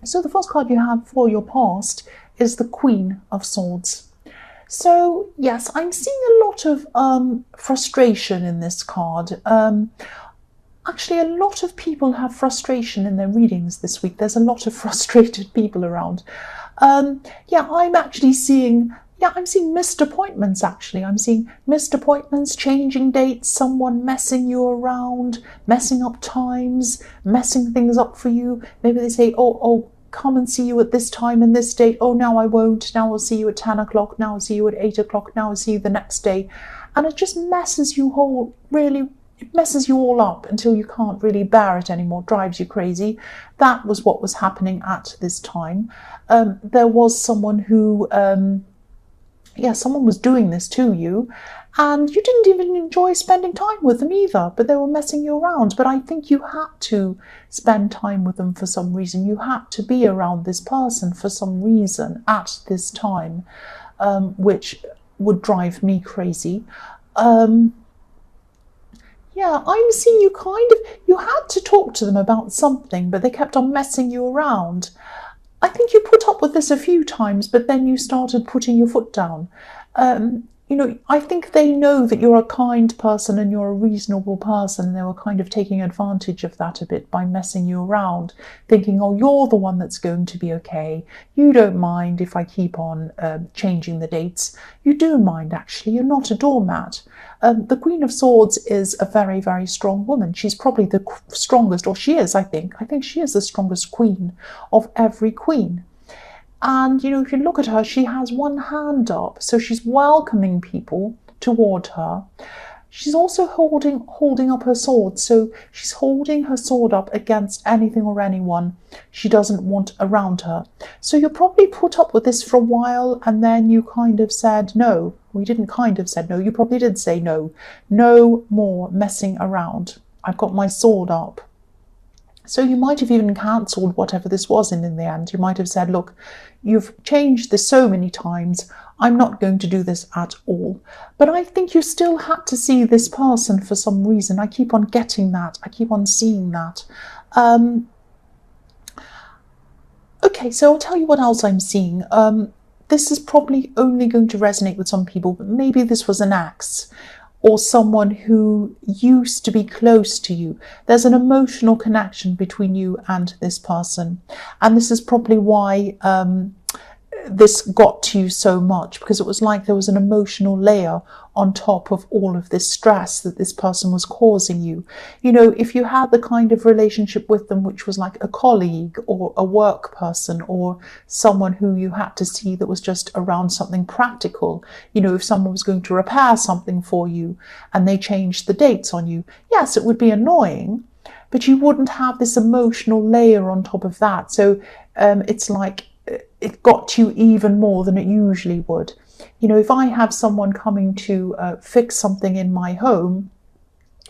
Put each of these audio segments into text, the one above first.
So the first card you have for your past is the Queen of Swords. So yes, I'm seeing a lot of frustration in this card. Actually, a lot of people have frustration in their readings this week. There's a lot of frustrated people around. Yeah, I'm actually seeing, I'm seeing missed appointments actually. I'm seeing missed appointments, changing dates, someone messing you around, messing up times, messing things up for you. Maybe they say, oh, come and see you at this time and this date. Oh, now I won't. Now I'll see you at 10 o'clock. Now I'll see you at 8 o'clock. Now I'll see you the next day. And it just messes you whole, really, it messes you all up until you can't really bear it anymore, drives you crazy. That was what was happening at this time. There was someone who, someone was doing this to you, and you didn't even enjoy spending time with them either, but they were messing you around. But I think you had to spend time with them for some reason. You had to be around this person for some reason at this time, which would drive me crazy. I'm seeing you had to talk to them about something, but they kept on messing you around. I think you put up with this a few times, but then you started putting your foot down. I think they know that you're a kind person and you're a reasonable person, and they were kind of taking advantage of that a bit by messing you around, thinking, oh, you're the one that's going to be okay. You don't mind if I keep on changing the dates. You do mind, actually. You're not a doormat. The Queen of Swords is a very, very strong woman. She's probably the strongest, or she is, I think. I think she is the strongest queen of every queen. And, if you look at her, she has one hand up, so she's welcoming people toward her. She's also holding up her sword, so she's holding her sword up against anything or anyone she doesn't want around her. So you probably put up with this for a while, and then you kind of said no. We didn't kind of said no, you probably did say no. No more messing around. I've got my sword up. So you might have even cancelled whatever this was in the end. You might have said, look, you've changed this so many times. I'm not going to do this at all. But I think you still had to see this person for some reason. I keep on getting that. I keep on seeing that. Okay, so I'll tell you what else I'm seeing. This is probably only going to resonate with some people, but maybe this was an ex, or someone who used to be close to you. There's an emotional connection between you and this person. And this is probably why this got to you so much, because it was like there was an emotional layer on top of all of this stress that this person was causing you. If you had the kind of relationship with them which was like a colleague or a work person or someone who you had to see that was just around something practical, if someone was going to repair something for you and they changed the dates on you, yes, it would be annoying, but you wouldn't have this emotional layer on top of that. So it's like it got you even more than it usually would. If I have someone coming to fix something in my home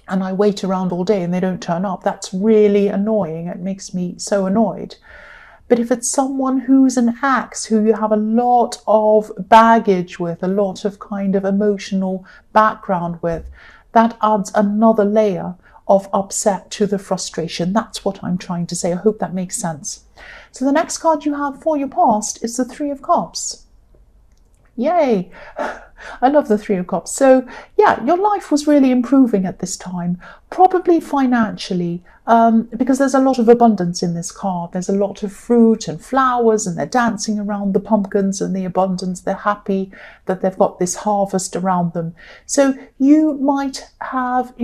and I wait around all day and they don't turn up, that's really annoying. It makes me so annoyed. But if it's someone who's an ex, who you have a lot of baggage with, a lot of kind of emotional background with, that adds another layer of upset to the frustration. That's what I'm trying to say. I hope that makes sense. So the next card you have for your past is the Three of Cups. Yay! I love the Three of Cups. So yeah, your life was really improving at this time, probably financially, because there's a lot of abundance in this card. There's a lot of fruit and flowers, and they're dancing around the pumpkins and the abundance. They're happy that they've got this harvest around them. So you might have,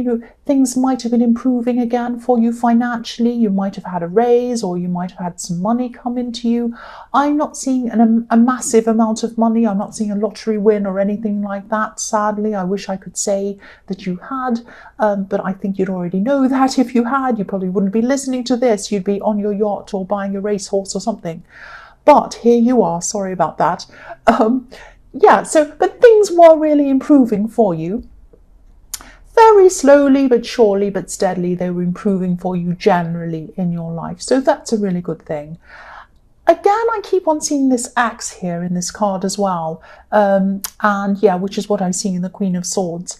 things might have been improving again for you financially. You might have had a raise, or you might have had some money come into you. I'm not seeing a massive amount of money. I'm not seeing a lottery win or anything like that. Sadly, I wish I could say that you had, but I think you'd already know that. If you had, you probably wouldn't be listening to this. You'd be on your yacht or buying a racehorse or something. But here you are. Sorry about that. But things were really improving for you. Very slowly but surely but steadily, they were improving for you generally in your life. So that's a really good thing. Again, I keep on seeing this axe here in this card as well. Which is what I'm seeing in the Queen of Swords.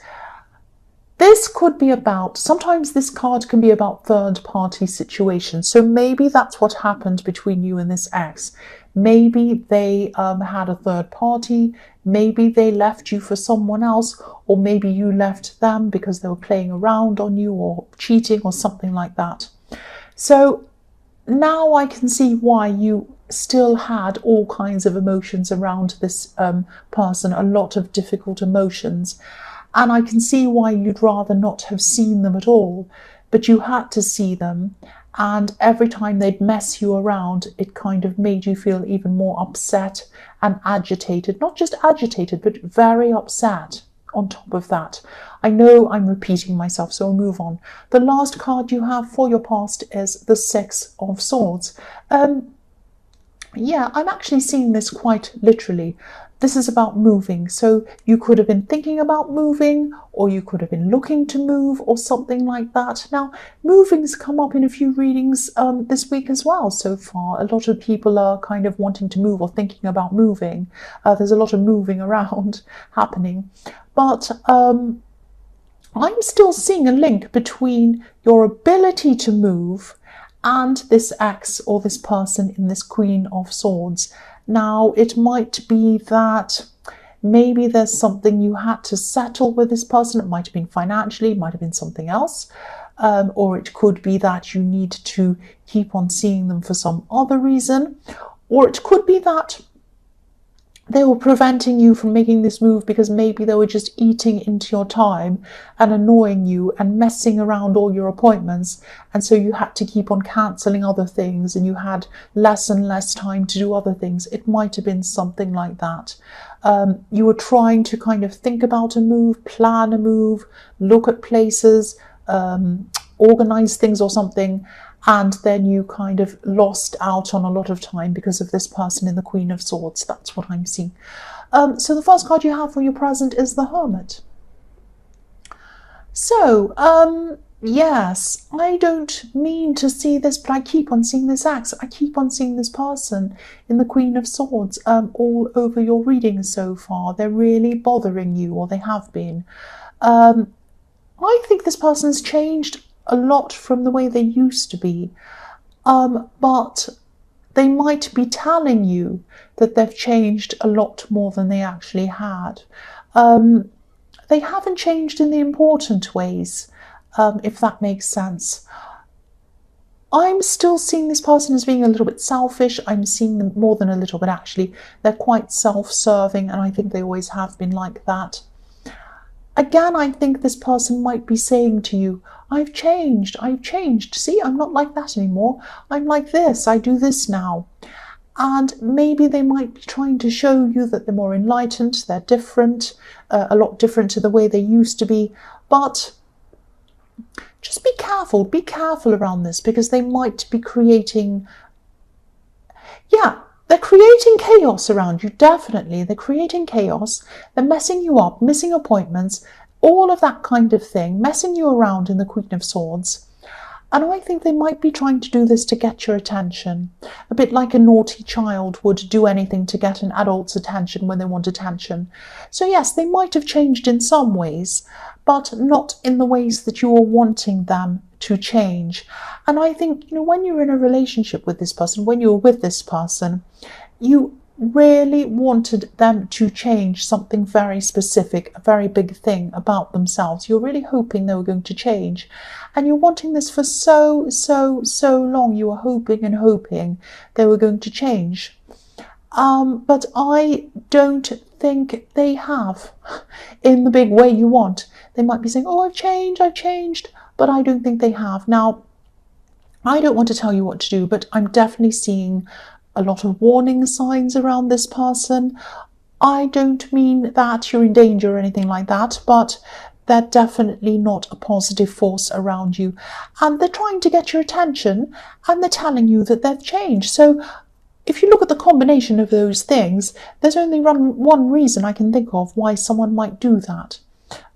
This could be about, sometimes this card can be about third-party situations. So maybe that's what happened between you and this ex. Maybe they had a third party, maybe they left you for someone else, or maybe you left them because they were playing around on you or cheating or something like that. So now I can see why you still had all kinds of emotions around this person, a lot of difficult emotions. And I can see why you'd rather not have seen them at all, but you had to see them. And every time they'd mess you around, it kind of made you feel even more upset and agitated. Not just agitated, but very upset on top of that. I know I'm repeating myself, so I'll move on. The last card you have for your past is the Six of Swords. Yeah, I'm actually seeing this quite literally. This is about moving. So you could have been thinking about moving, or you could have been looking to move, or something like that. Now, moving's come up in a few readings this week as well so far. A lot of people are kind of wanting to move or thinking about moving. There's a lot of moving around happening. But I'm still seeing a link between your ability to move and this ex or this person in this Queen of Swords. Now, it might be that maybe there's something you had to settle with this person. It might have been financially, it might have been something else. Or it could be that you need to keep on seeing them for some other reason. Or it could be that they were preventing you from making this move because maybe they were just eating into your time and annoying you and messing around all your appointments. And so you had to keep on cancelling other things and you had less and less time to do other things. It might have been something like that. You were trying to kind of think about a move, plan a move, look at places, organize things or something. And then you kind of lost out on a lot of time because of this person in the Queen of Swords. That's what I'm seeing. So the first card you have for your present is the Hermit. So, yes, I don't mean to see this, but I keep on seeing this ex. I keep on seeing this person in the Queen of Swords all over your readings so far. They're really bothering you, or they have been. I think this person's changed a lot from the way they used to be, but they might be telling you that they've changed a lot more than they actually had. They haven't changed in the important ways, if that makes sense. I'm still seeing this person as being a little bit selfish. I'm seeing them more than a little bit, actually. They're quite self-serving, and I think they always have been like that. Again, I think this person might be saying to you, I've changed. See, I'm not like that anymore. I'm like this. I do this now. And maybe they might be trying to show you that they're more enlightened, they're different, a lot different to the way they used to be. But just be careful around this, because they might be creating, they're creating chaos around you, definitely. They're creating chaos. They're messing you up, missing appointments, all of that kind of thing, messing you around in the Queen of Swords. And I think they might be trying to do this to get your attention, a bit like a naughty child would do anything to get an adult's attention when they want attention. So yes, they might have changed in some ways, but not in the ways that you are wanting them to change. And I think, when you're in a relationship with this person, when you're with this person, you really wanted them to change something very specific, a very big thing about themselves. You're really hoping they were going to change. And you're wanting this for so long. You were hoping and hoping they were going to change. But I don't think they have in the big way you want. They might be saying, oh, I've changed, but I don't think they have. Now, I don't want to tell you what to do, but I'm definitely seeing a lot of warning signs around this person. I don't mean that you're in danger or anything like that, but they're definitely not a positive force around you. And they're trying to get your attention, and they're telling you that they've changed. So if you look at the combination of those things, there's only one reason I can think of why someone might do that.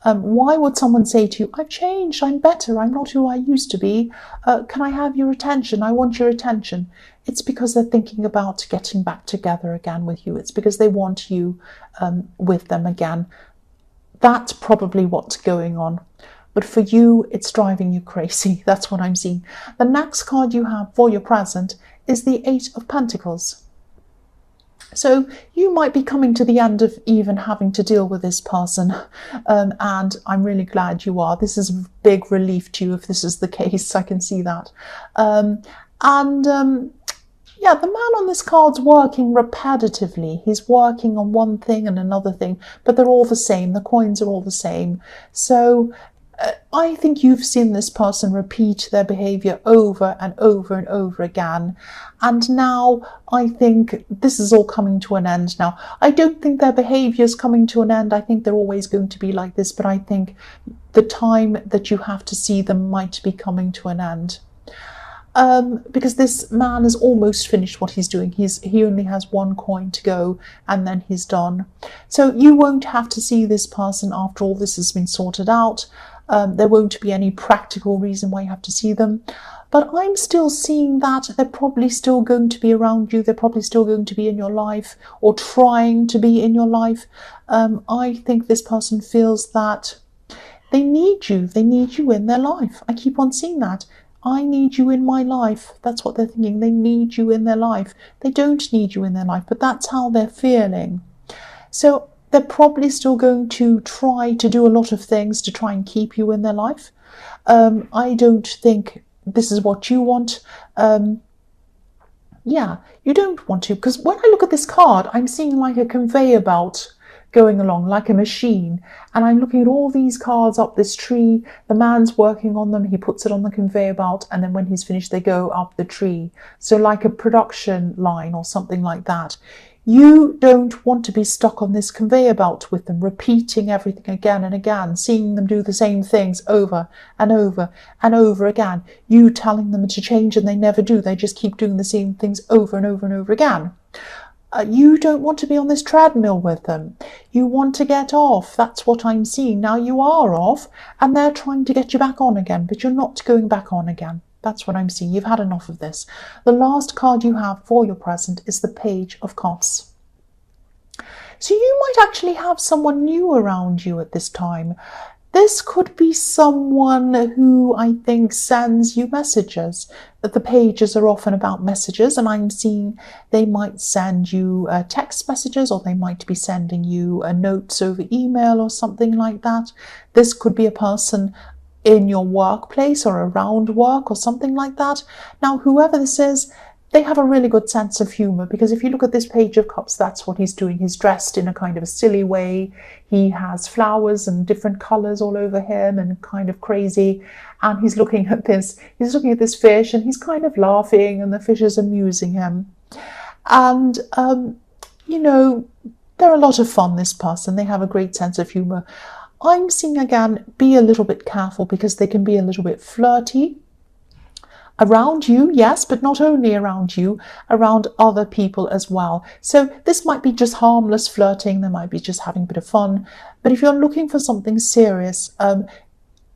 Why would someone say to you, I've changed, I'm better, I'm not who I used to be, can I have your attention, I want your attention? It's because they're thinking about getting back together again with you. It's because they want you with them again. That's probably what's going on. but for you, it's driving you crazy. That's what I'm seeing. The next card you have for your present is the Eight of Pentacles. So you might be coming to the end of even having to deal with this person, and I'm really glad you are. This is a big relief to you if this is the case. I can see that. Yeah, the man on this card's working repetitively. He's working on one thing and another thing, but they're all the same. The coins are all the same. So I think you've seen this person repeat their behavior over and over and over again. And now I think this is all coming to an end now. I don't think their behavior is coming to an end. I think they're always going to be like this, but I think the time that you have to see them might be coming to an end. Because this man has almost finished what he's doing. He only has one coin to go and then he's done. So you won't have to see this person after all this has been sorted out. There won't be any practical reason why you have to see them. But I'm still seeing that they're probably still going to be around you. They're probably still going to be in your life or trying to be in your life. I think this person feels that they need you. They need you in their life. I keep on seeing that. I need you in my life. That's what they're thinking. They need you in their life. They don't need you in their life, but that's how they're feeling. So they're probably still going to try to do a lot of things to try and keep you in their life. I don't think this is what you want. Yeah, you don't want to, because when I look at this card, I'm seeing like a conveyor belt going along, like a machine, and I'm looking at all these cards up this tree. The man's working on them, he puts it on the conveyor belt, and then when he's finished they go up the tree. So like a production line or something like that. You don't want to be stuck on this conveyor belt with them, repeating everything again and again, seeing them do the same things over and over and over again. You telling them to change and they never do. They just keep doing the same things over and over and over again. You don't want to be on this treadmill with them. You want to get off. That's what I'm seeing. Now you are off and they're trying to get you back on again, but you're not going back on again. That's what I'm seeing. You've had enough of this. The last card you have for your present is the Page of Cups. So you might actually have someone new around you at this time. This could be someone who I think sends you messages. The pages are often about messages, and I'm seeing they might send you text messages, or they might be sending you notes over email or something like that. This could be a person in your workplace or around work or something like that. Now, whoever this is, they have a really good sense of humor, because if you look at this Page of Cups, that's what he's doing. He's dressed in a kind of a silly way. He has flowers and different colors all over him and kind of crazy. And he's looking at this fish and he's kind of laughing and the fish is amusing him. And, you know, they're a lot of fun, this person. They have a great sense of humor. I'm seeing again, be a little bit careful, because they can be a little bit flirty. Around you, yes, but not only around you, around other people as well. So this might be just harmless flirting. They might be just having a bit of fun. But if you're looking for something serious, I'm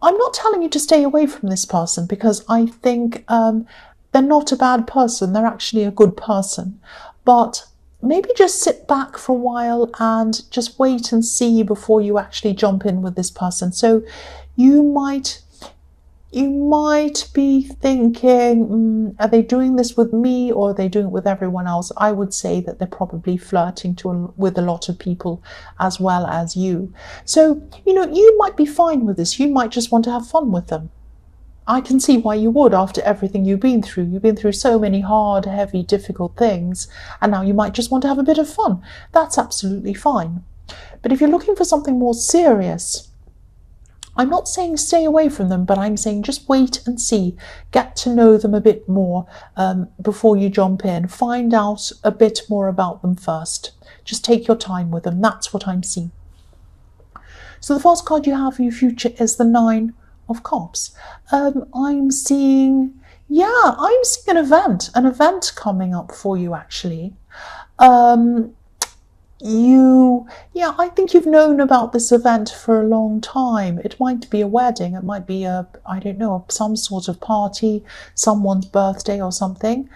not telling you to stay away from this person, because I think they're not a bad person. They're actually a good person. But maybe just sit back for a while and just wait and see before you actually jump in with this person. So you might be thinking, are they doing this with me or are they doing it with everyone else? I would say that they're probably flirting with a lot of people as well as you. So, you know, you might be fine with this. You might just want to have fun with them. I can see why you would, after everything you've been through. You've been through so many hard, heavy, difficult things, and now you might just want to have a bit of fun. That's absolutely fine. But if you're looking for something more serious, I'm not saying stay away from them, but I'm saying just wait and see. Get to know them a bit more before you jump in. Find out a bit more about them first. Just take your time with them. That's what I'm seeing. So the first card you have for your future is the Nine of Cups. I'm seeing an event coming up for you, actually. I think you've known about this event for a long time. It might be a wedding, it might be some sort of party, someone's birthday or something.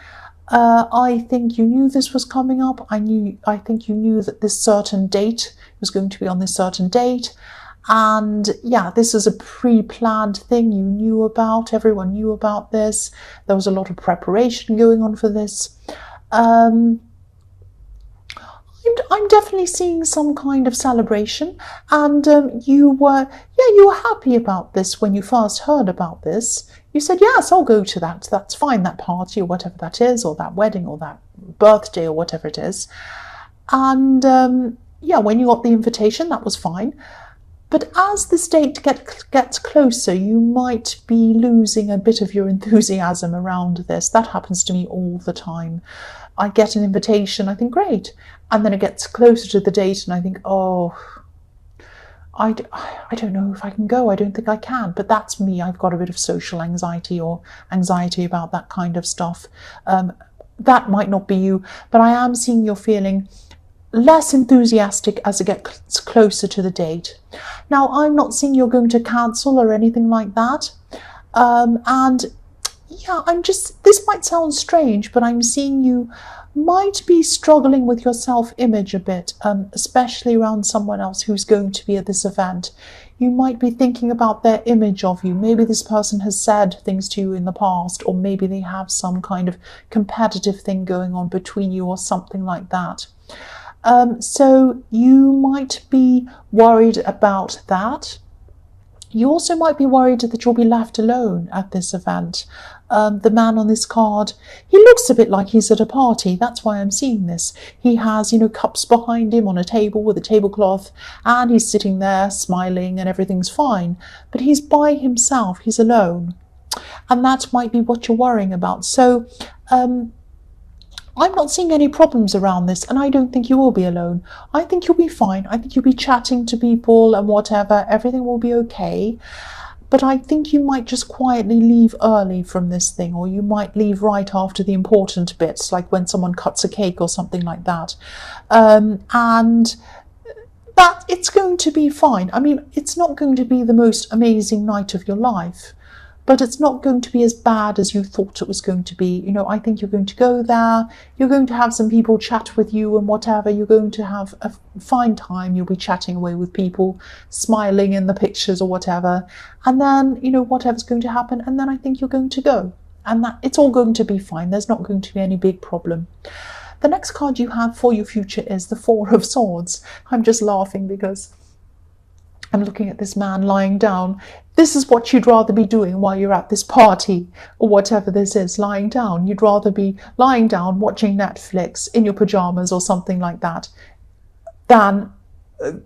I think you knew this was coming up. I think you knew that this certain date was going to be on this certain date. And yeah, this is a pre-planned thing you knew about. Everyone knew about this. There was a lot of preparation going on for this. I'm definitely seeing some kind of celebration, and you were happy about this when you first heard about this. You said, yes, I'll go to that. That's fine, that party or whatever that is, or that wedding or that birthday or whatever it is. And yeah, when you got the invitation, that was fine. But as this date gets closer, you might be losing a bit of your enthusiasm around this. That happens to me all the time. I get an invitation, I think, great. And then it gets closer to the date and I think, oh, I don't know if I can go. I don't think I can. But that's me. I've got a bit of social anxiety or anxiety about that kind of stuff. That might not be you, but I am seeing you're feeling less enthusiastic as it gets closer to the date. Now, I'm not seeing you're going to cancel or anything like that. And yeah, this might sound strange, but I'm seeing you might be struggling with your self-image a bit, especially around someone else who's going to be at this event. You might be thinking about their image of you. Maybe this person has said things to you in the past, or maybe they have some kind of competitive thing going on between you or something like that. So you might be worried about that. You also might be worried that you'll be left alone at this event. The man on this card, he looks a bit like he's at a party. That's why I'm seeing this. He has, cups behind him on a table with a tablecloth, and he's sitting there smiling and everything's fine. But he's by himself. He's alone. And that might be what you're worrying about. So, I'm not seeing any problems around this, and I don't think you will be alone. I think you'll be fine. I think you'll be chatting to people and whatever. Everything will be okay. But I think you might just quietly leave early from this thing, or you might leave right after the important bits, like when someone cuts a cake or something like that. And that it's going to be fine. I mean, it's not going to be the most amazing night of your life, but it's not going to be as bad as you thought it was going to be. I think you're going to go there, you're going to have some people chat with you and whatever, you're going to have a fine time, you'll be chatting away with people, smiling in the pictures or whatever, and then, whatever's going to happen, and then I think you're going to go. And that it's all going to be fine, there's not going to be any big problem. The next card you have for your future is the Four of Swords. I'm just laughing because I'm looking at this man lying down. This is what you'd rather be doing while you're at this party or whatever this is, lying down. You'd rather be lying down watching Netflix in your pajamas or something like that than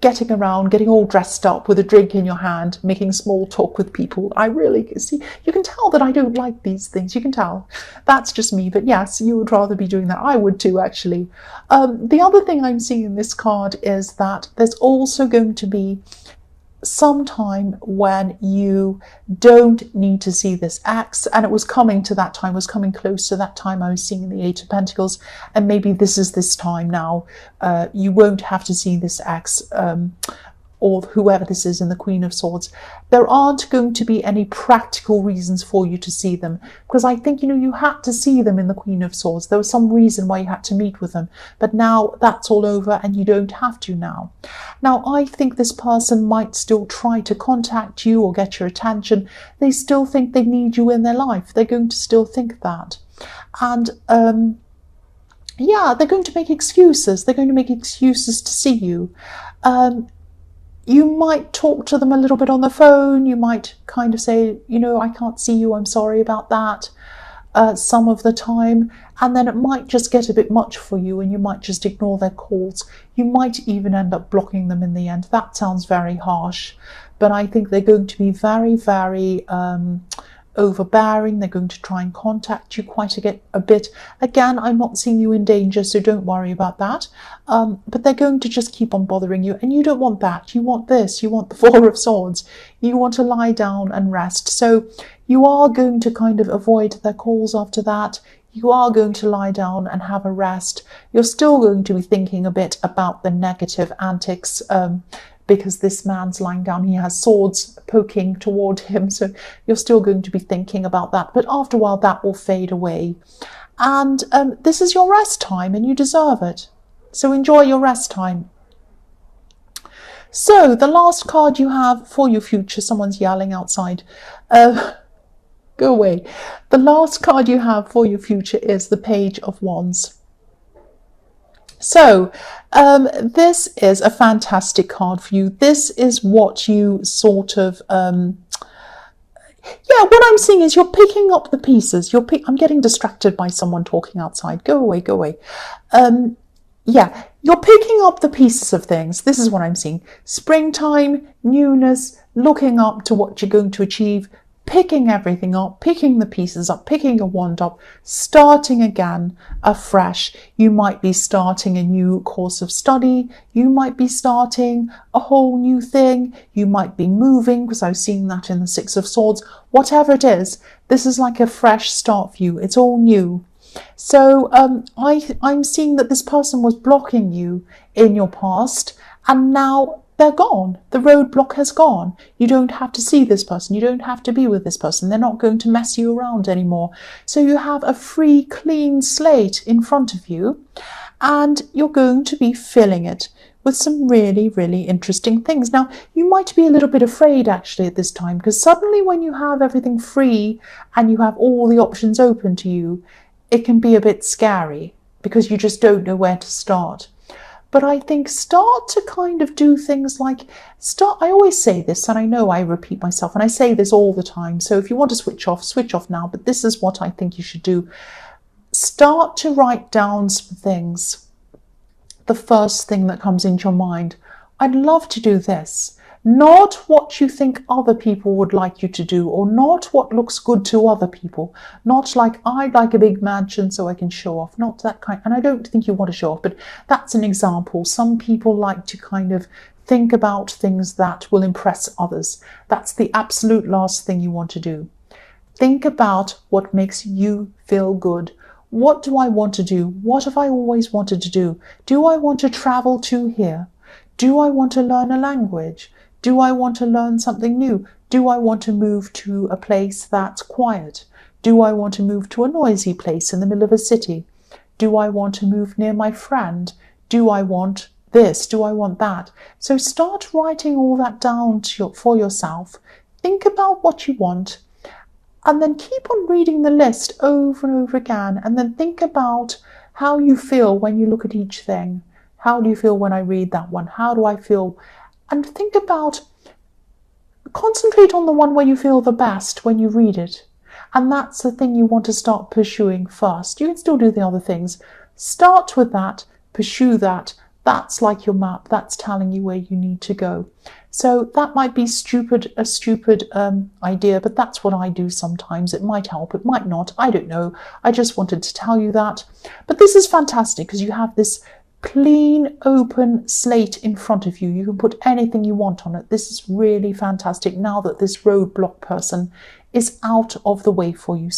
getting around, getting all dressed up with a drink in your hand, making small talk with people. I really see, you can tell that I don't like these things. You can tell. That's just me. But yes, you would rather be doing that. I would too, actually. The other thing I'm seeing in this card is that there's also going to be some time when you don't need to see this ex, and it was coming to that time, was coming close to that time I was seeing the Eight of Pentacles, and maybe this is this time now. You won't have to see this ex or whoever this is in the Queen of Swords. There aren't going to be any practical reasons for you to see them, because I think, you had to see them in the Queen of Swords. There was some reason why you had to meet with them, but now that's all over and you don't have to now. Now, I think this person might still try to contact you or get your attention. They still think they need you in their life. They're going to still think that. And yeah, they're going to make excuses. They're going to make excuses to see you. You might talk to them a little bit on the phone. You might kind of say, I can't see you, I'm sorry about that, some of the time. And then it might just get a bit much for you and you might just ignore their calls. You might even end up blocking them in the end. That sounds very harsh, but I think they're going to be very, very overbearing. They're going to try and contact you quite a bit. Again, I'm not seeing you in danger, so don't worry about that. But they're going to just keep on bothering you, and you don't want that. You want this. You want the Four of Swords. You want to lie down and rest. So you are going to kind of avoid their calls after that. You are going to lie down and have a rest. You're still going to be thinking a bit about the negative antics, because this man's lying down, he has swords poking toward him, so you're still going to be thinking about that. But after a while, that will fade away. And this is your rest time, and you deserve it. So enjoy your rest time. So the last card you have for your future, someone's yelling outside. Go away. The last card you have for your future is the Page of Wands. So this is a fantastic card for you. This is what you sort of, what I'm seeing is you're picking up the pieces. I'm getting distracted by someone talking outside. Go away, go away. Yeah, you're picking up the pieces of things. This is what I'm seeing. Springtime, newness, looking up to what you're going to achieve, picking everything up, picking the pieces up, picking a wand up, starting again afresh. You might be starting a new course of study. You might be starting a whole new thing. You might be moving, because I was seeing that in the Six of Swords. Whatever it is, this is like a fresh start for you. It's all new. So I'm seeing that this person was blocking you in your past, and now they're gone. The roadblock has gone. You don't have to see this person. You don't have to be with this person. They're not going to mess you around anymore. So you have a free, clean slate in front of you, and you're going to be filling it with some really, really interesting things. Now, you might be a little bit afraid actually at this time, because suddenly when you have everything free and you have all the options open to you, it can be a bit scary because you just don't know where to start. But I think start to kind of do things like I always say this, and I know I repeat myself, and I say this all the time. So if you want to switch off now. But this is what I think you should do. Start to write down some things. The first thing that comes into your mind. I'd love to do this. Not what you think other people would like you to do, or not what looks good to other people. Not like, I'd like a big mansion so I can show off. Not that kind. And I don't think you want to show off, but that's an example. Some people like to kind of think about things that will impress others. That's the absolute last thing you want to do. Think about what makes you feel good. What do I want to do? What have I always wanted to do? Do I want to travel to here? Do I want to learn a language? Do I want to learn something new? Do I want to move to a place that's quiet? Do I want to move to a noisy place in the middle of a city? Do I want to move near my friend? Do I want this? Do I want that? So start writing all that down for yourself. Think about what you want, and then keep on reading the list over and over again, and then think about how you feel when you look at each thing. How do you feel when I read that one? How do I feel? And think about, concentrate on the one where you feel the best when you read it. And that's the thing you want to start pursuing first. You can still do the other things. Start with that, pursue that. That's like your map. That's telling you where you need to go. So that might be a stupid idea, but that's what I do sometimes. It might help, it might not. I don't know. I just wanted to tell you that. But this is fantastic because you have this clean, open slate in front of you. You can put anything you want on it. This is really fantastic now that this roadblock person is out of the way for you.